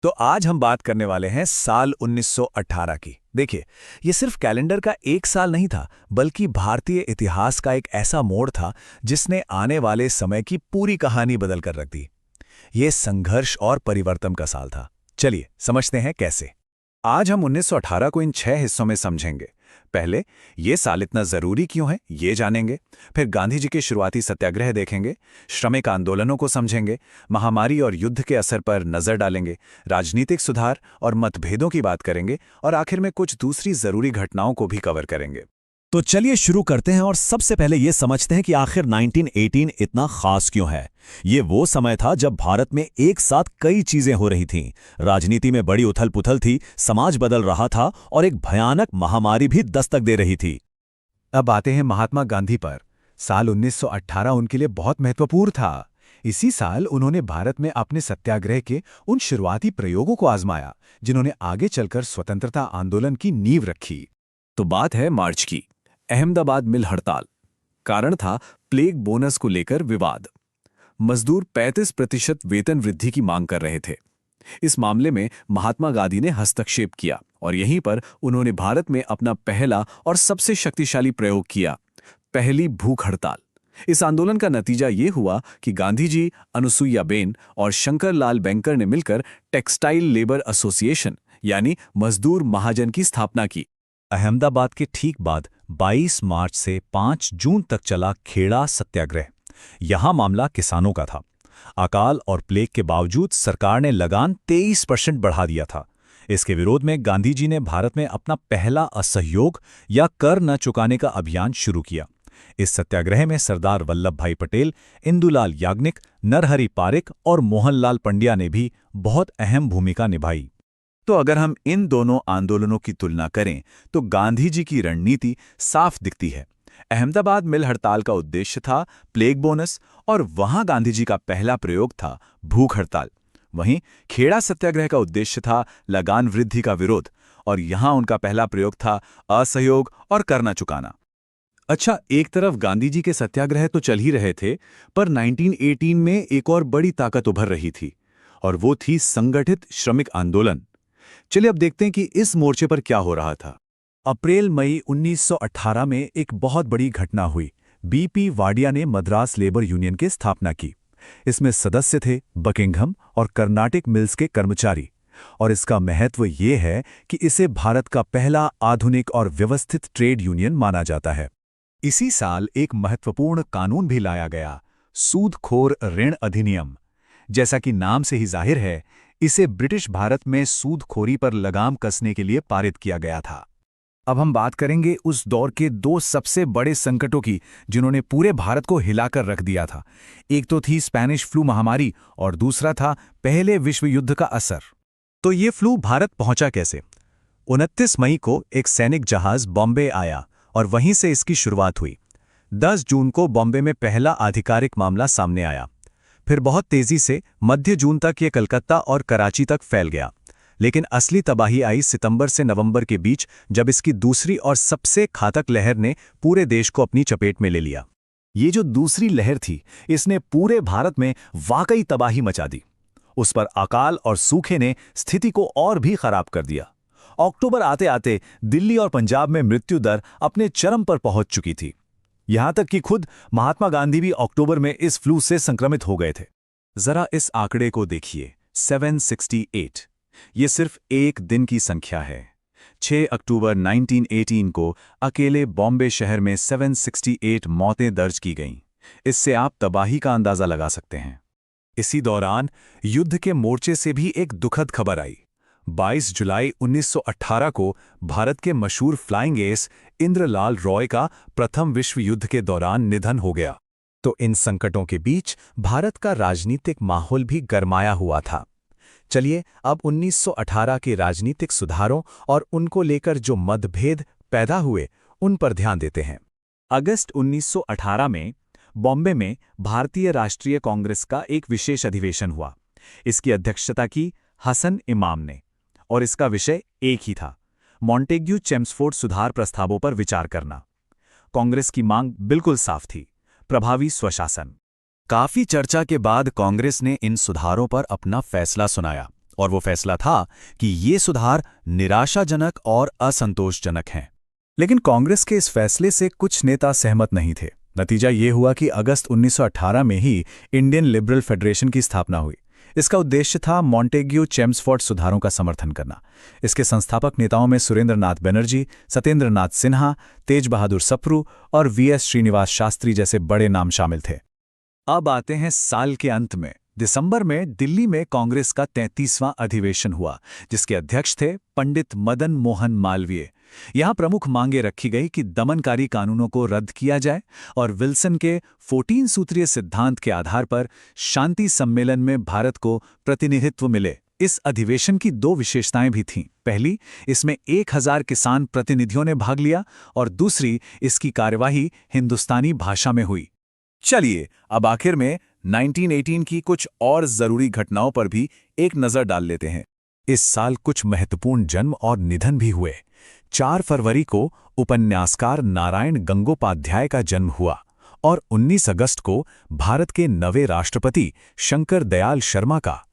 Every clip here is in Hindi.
तो आज हम बात करने वाले हैं साल 1918 की। देखिए, ये सिर्फ कैलेंडर का एक साल नहीं था, बल्कि भारतीय इतिहास का एक ऐसा मोड़ था जिसने आने वाले समय की पूरी कहानी बदल कर रख दी। ये संघर्ष और परिवर्तन का साल था। चलिए समझते हैं कैसे। आज हम 1918 को इन 6 हिस्सों में समझेंगे। पहले, ये साल इतना जरूरी क्यों है, ये जानेंगे। फिर गांधी जी के शुरुआती सत्याग्रह देखेंगे, श्रमिक आंदोलनों को समझेंगे, महामारी और युद्ध के असर पर नजर डालेंगे, राजनीतिक सुधार और मतभेदों की बात करेंगे, और आखिर में कुछ दूसरी जरूरी घटनाओं को भी कवर करेंगे। तो चलिए शुरू करते हैं और सबसे पहले ये समझते हैं कि आखिर 1918 इतना खास क्यों है। ये वो समय था जब भारत में एक साथ कई चीजें हो रही थीं। राजनीति में बड़ी उथल-पुथल थी, समाज बदल रहा था और एक भयानक महामारी भी दस्तक दे रही थी। अब आते हैं महात्मा गांधी पर। साल 1918 उनके लिए बहुत महत्वपूर्ण था। इसी साल उन्होंने भारत में अपने सत्याग्रह के उन शुरुआती प्रयोगों को आजमाया जिन्होंने आगे चलकर स्वतंत्रता आंदोलन की नींव रखी। तो बात है मार्च की, अहमदाबाद मिल हड़ताल। कारण था प्लेग बोनस को लेकर विवाद। मजदूर 35% वेतन वृद्धि की मांग कर रहे थे। इस मामले में महात्मा गांधी ने हस्तक्षेप किया और यहीं पर उन्होंने भारत में अपना पहला और सबसे शक्तिशाली प्रयोग किया, पहली भूख हड़ताल। इस आंदोलन का नतीजा ये हुआ कि गांधी जी, अनुसुईयाबेन और शंकर लाल बैंकर ने मिलकर टेक्सटाइल लेबर एसोसिएशन यानी मजदूर महाजन की स्थापना की। अहमदाबाद के ठीक बाद 22 मार्च से 5 जून तक चला खेड़ा सत्याग्रह। यहां मामला किसानों का था। अकाल और प्लेग के बावजूद सरकार ने लगान 23% बढ़ा दिया था। इसके विरोध में गांधी जी ने भारत में अपना पहला असहयोग या कर न चुकाने का अभियान शुरू किया। इस सत्याग्रह में सरदार वल्लभ भाई पटेल, इंदुलाल याग्निक, नरहरि पारिक और मोहनलाल पंड्या ने भी बहुत अहम भूमिका निभाई। तो अगर हम इन दोनों आंदोलनों की तुलना करें तो गांधी जी की रणनीति साफ दिखती है। अहमदाबाद मिल हड़ताल का उद्देश्य था प्लेग बोनस और वहां गांधी जी का पहला प्रयोग था भूख हड़ताल। वहीं खेड़ा सत्याग्रह का उद्देश्य था लगान वृद्धि का विरोध और यहां उनका पहला प्रयोग था असहयोग और कर न चुकाना। अच्छा, एक तरफ गांधी जी के सत्याग्रह तो चल ही रहे थे, पर 1918 में एक और बड़ी ताकत उभर रही थी और वो थी संगठित श्रमिक आंदोलन। चलिए अब देखते हैं कि इस मोर्चे पर क्या हो रहा था। अप्रैल-मई 1918 में एक बहुत बड़ी घटना हुई। बीपी वाडिया ने मद्रास लेबर यूनियन की स्थापना की। इसमें सदस्य थे बकिंघम और कर्नाटिक मिल्स के कर्मचारी, और इसका महत्व ये है कि इसे भारत का पहला आधुनिक और व्यवस्थित ट्रेड यूनियन माना जाता है। इसी साल एक महत्वपूर्ण कानून भी लाया गया, सूदखोर ऋण अधिनियम। जैसा कि नाम से ही जाहिर है, इसे ब्रिटिश भारत में सूदखोरी पर लगाम कसने के लिए पारित किया गया था। अब हम बात करेंगे उस दौर के दो सबसे बड़े संकटों की जिन्होंने पूरे भारत को हिलाकर रख दिया था। एक तो थी स्पेनिश फ्लू महामारी और दूसरा था पहले विश्व युद्ध का असर। तो ये फ्लू भारत पहुंचा कैसे? 29 मई को एक सैनिक जहाज बॉम्बे आया और वहीं से इसकी शुरुआत हुई। 10 जून को बॉम्बे में पहला आधिकारिक मामला सामने आया। फिर बहुत तेजी से मध्य जून तक ये कलकत्ता और कराची तक फैल गया। लेकिन असली तबाही आई सितंबर से नवंबर के बीच, जब इसकी दूसरी और सबसे घातक लहर ने पूरे देश को अपनी चपेट में ले लिया। ये जो दूसरी लहर थी, इसने पूरे भारत में वाकई तबाही मचा दी। उस पर अकाल और सूखे ने स्थिति को और भी खराब कर दिया। अक्टूबर आते आते दिल्ली और पंजाब में मृत्यु दर अपने चरम पर पहुंच चुकी थी। यहां तक कि खुद महात्मा गांधी भी अक्टूबर में इस फ्लू से संक्रमित हो गए थे। जरा इस आंकड़े को देखिए, 768। ये सिर्फ एक दिन की संख्या है। 6 अक्टूबर 1918 को अकेले बॉम्बे शहर में 768 मौतें दर्ज की गईं। इससे आप तबाही का अंदाजा लगा सकते हैं। इसी दौरान युद्ध के मोर्चे से भी एक दुखद खबर आई। 22 जुलाई 1918 को भारत के मशहूर फ्लाइंग एस इंद्रलाल रॉय का प्रथम विश्व युद्ध के दौरान निधन हो गया। तो इन संकटों के बीच भारत का राजनीतिक माहौल भी गरमाया हुआ था। चलिए अब 1918 के राजनीतिक सुधारों और उनको लेकर जो मतभेद पैदा हुए, उन पर ध्यान देते हैं। अगस्त 1918 में बॉम्बे में भारतीय राष्ट्रीय कांग्रेस का एक विशेष अधिवेशन हुआ। इसकी अध्यक्षता की हसन इमाम ने, और इसका विषय एक ही था, मॉन्टेग्यू चेम्सफोर्ड सुधार प्रस्तावों पर विचार करना। कांग्रेस की मांग बिल्कुल साफ थी, प्रभावी स्वशासन। काफी चर्चा के बाद कांग्रेस ने इन सुधारों पर अपना फैसला सुनाया और वो फैसला था कि ये सुधार निराशाजनक और असंतोषजनक हैं। लेकिन कांग्रेस के इस फैसले से कुछ नेता सहमत नहीं थे। नतीजा ये हुआ कि अगस्त 1918 में ही इंडियन लिबरल फेडरेशन की स्थापना हुई। इसका उद्देश्य था मॉन्टेग्यू चेम्सफोर्ड सुधारों का समर्थन करना। इसके संस्थापक नेताओं में सुरेंद्र नाथ बनर्जी, सत्येंद्र नाथ सिन्हा, तेज बहादुर सप्रू और वीएस श्रीनिवास शास्त्री जैसे बड़े नाम शामिल थे। अब आते हैं साल के अंत में। दिसंबर में दिल्ली में कांग्रेस का 33वां अधिवेशन हुआ, जिसके अध्यक्ष थे पंडित मदन मोहन मालवीय। यहां प्रमुख मांगे रखी गई कि दमनकारी कानूनों को रद्द किया जाए और विल्सन के 14 सूत्रीय सिद्धांत के आधार पर शांति सम्मेलन में भारत को प्रतिनिधित्व मिले। इस अधिवेशन की 2 विशेषताएं भी थीं। पहली, इसमें 1000 किसान प्रतिनिधियों ने भाग लिया और दूसरी, इसकी कार्यवाही हिंदुस्तानी भाषा में हुई। चलिए अब आखिर में 1918 की कुछ और जरूरी घटनाओं पर भी एक नजर डाल लेते हैं। इस साल कुछ महत्वपूर्ण जन्म और निधन भी हुए। 4 फरवरी को उपन्यासकार नारायण गंगोपाध्याय का जन्म हुआ और 19 अगस्त को भारत के नवे राष्ट्रपति शंकर दयाल शर्मा का।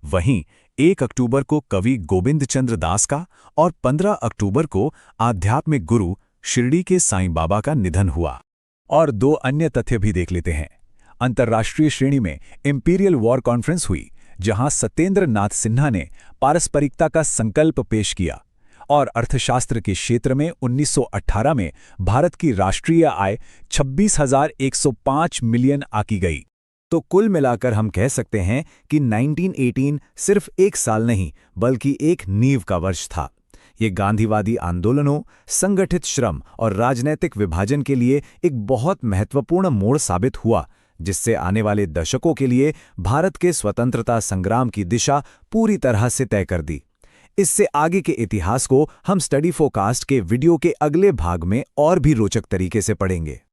वहीं 1 अक्टूबर को कवि गोविंद चंद्र दास का और 15 अक्टूबर को आध्यात्मिक गुरु शिरडी के साईं बाबा का निधन हुआ। और 2 अन्य तथ्य भी देख लेते हैं। अंतर्राष्ट्रीय श्रेणी में इंपीरियल वॉर कॉन्फ्रेंस हुई, जहां सत्येंद्र नाथ सिन्हा ने पारस्परिकता का संकल्प पेश किया। और अर्थशास्त्र के क्षेत्र में 1918 में भारत की राष्ट्रीय आय 26,105 मिलियन आकी गई। तो कुल मिलाकर हम कह सकते हैं कि 1918 सिर्फ एक साल नहीं, बल्कि एक नींव का वर्ष था। ये गांधीवादी आंदोलनों, संगठित श्रम और राजनैतिक विभाजन के लिए एक बहुत महत्वपूर्ण मोड़ साबित हुआ, जिससे आने वाले दशकों के लिए भारत के स्वतंत्रता संग्राम की दिशा पूरी तरह से तय कर दी। इससे आगे के इतिहास को हम स्टडी फोरकास्ट के वीडियो के अगले भाग में और भी रोचक तरीके से पढ़ेंगे।